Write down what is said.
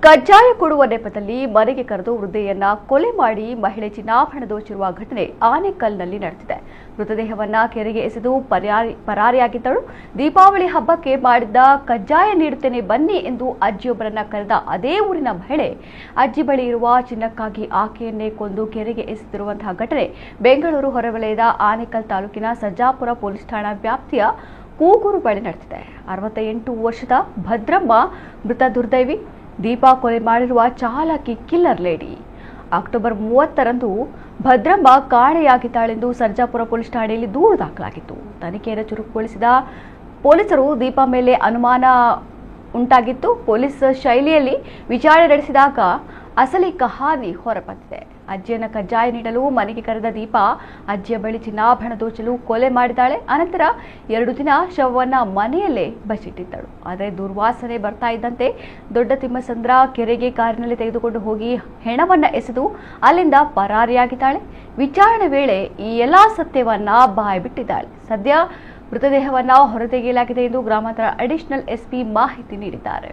ಕಜ್ಜಾಯ ಕೊಡುವ ನೆಪದಲ್ಲಿ ಮನೆಗೆ ಕರೆದು ವೃದ್ಧೆಯನ್ನ ಕೊಲೆ ಮಾಡಿ ಮಹಿಳೆ ಚಿನ್ನಾಭರಣ ದೋಚಿರುವ ಘಟನೆ ಆನೇಕಲ್ನಲ್ಲಿ ನಡೆದಿದೆ. ಮೃತದೇಹವನ್ನ ಕೆರೆಗೆ ಎಸೆದು ಪರಾರಿಯಾಗಿದ್ದಳು. ದೀಪಾವಳಿ ಹಬ್ಬಕ್ಕೆ ಮಾಡಿದ್ದ ಕಜ್ಜಾಯ ನೀಡುತ್ತೇನೆ ಬನ್ನಿ ಎಂದು ಅಜ್ಜಿಯೊಬ್ಬರನ್ನ ಕರೆದ ಅದೇ ಊರಿನ ಮಹಿಳೆ ಅಜ್ಜಿ ಬಳಿ ಇರುವ ಚಿನ್ನಕ್ಕಾಗಿ ಆಕೆಯನ್ನೇ ಕೊಂದು ಕೆರೆಗೆ ಎಸೆದಿರುವಂತಹ ಘಟನೆ ಬೆಂಗಳೂರು ಹೊರವಲಯದ ಆನೇಕಲ್ ತಾಲೂಕಿನ ಸರ್ಜಾಪುರ ಪೊಲೀಸ್ ಠಾಣಾ ವ್ಯಾಪ್ತಿಯ ಕೂಗೂರು ಬಳಿ ನಡೆದಿದೆ. 68 ವರ್ಷದ ಭದ್ರಮ್ಮ ಮೃತ ದುರ್ದೈವಿ. ದೀಪಾ ಕೊಲೆ ಮಾಡಿರುವ ಚಾಲಕಿ ಕಿಲ್ಲರ್ ಲೇಡಿ. ಅಕ್ಟೋಬರ್ 30ರಂದು ಭದ್ರಮ್ಮ ಕಾಣೆಯಾಗಿದ್ದಾಳೆಂದು ಸರ್ಜಾಪುರ ಪೊಲೀಸ್ ಠಾಣೆಯಲ್ಲಿ ದೂರು ದಾಖಲಾಗಿತ್ತು. ತನಿಖೆಯನ್ನು ಚುರುಕುಗೊಳಿಸಿದ ಪೊಲೀಸರು ದೀಪಾ ಮೇಲೆ ಅನುಮಾನ ಉಂಟಾಗಿತ್ತು. ಪೊಲೀಸ್ ಶೈಲಿಯಲ್ಲಿ ವಿಚಾರಣೆ ನಡೆಸಿದಾಗ ಅಸಲಿ ಕಹಾನಿ ಹೊರಬಂದಿದೆ. ಅಜ್ಜಿಯನ್ನು ಕಜ್ಜಾಯ ನೀಡಲು ಮನೆಗೆ ಕರೆದ ದೀಪಾ ಅಜ್ಜಿಯ ಬಳಿ ಚಿನ್ನಾಭರಣ ದೋಚಲು ಕೊಲೆ ಮಾಡಿದ್ದಾಳೆ. ಅನಂತರ 2 ದಿನ ಶವವನ್ನ ಮನೆಯಲ್ಲೇ ಬಚ್ಚಿಟ್ಟಿದ್ದಳು. ಆದರೆ ದುರ್ವಾಸನೆ ಬರ್ತಾ ಇದ್ದಂತೆ ದೊಡ್ಡ ತಿಮ್ಮಸಂದ್ರ ಕೆರೆಗೆ ಕಾರಿನಲ್ಲಿ ತೆಗೆದುಕೊಂಡು ಹೋಗಿ ಹೆಣವನ್ನ ಎಸೆದು ಅಲ್ಲಿಂದ ಪರಾರಿಯಾಗಿದ್ದಾಳೆ. ವಿಚಾರಣೆ ವೇಳೆ ಈ ಎಲ್ಲಾ ಸತ್ಯವನ್ನ ಬಾಯ್ಬಿಟ್ಟಿದ್ದಾಳೆ. ಸದ್ಯ ಮೃತದೇಹವನ್ನ ಹೊರತೆಗೆಯಲಾಗಿದೆ ಎಂದು ಗ್ರಾಮಾಂತರ ಅಡಿಷನಲ್ ಎಸ್ಪಿ ಮಾಹಿತಿ ನೀಡಿದ್ದಾರೆ.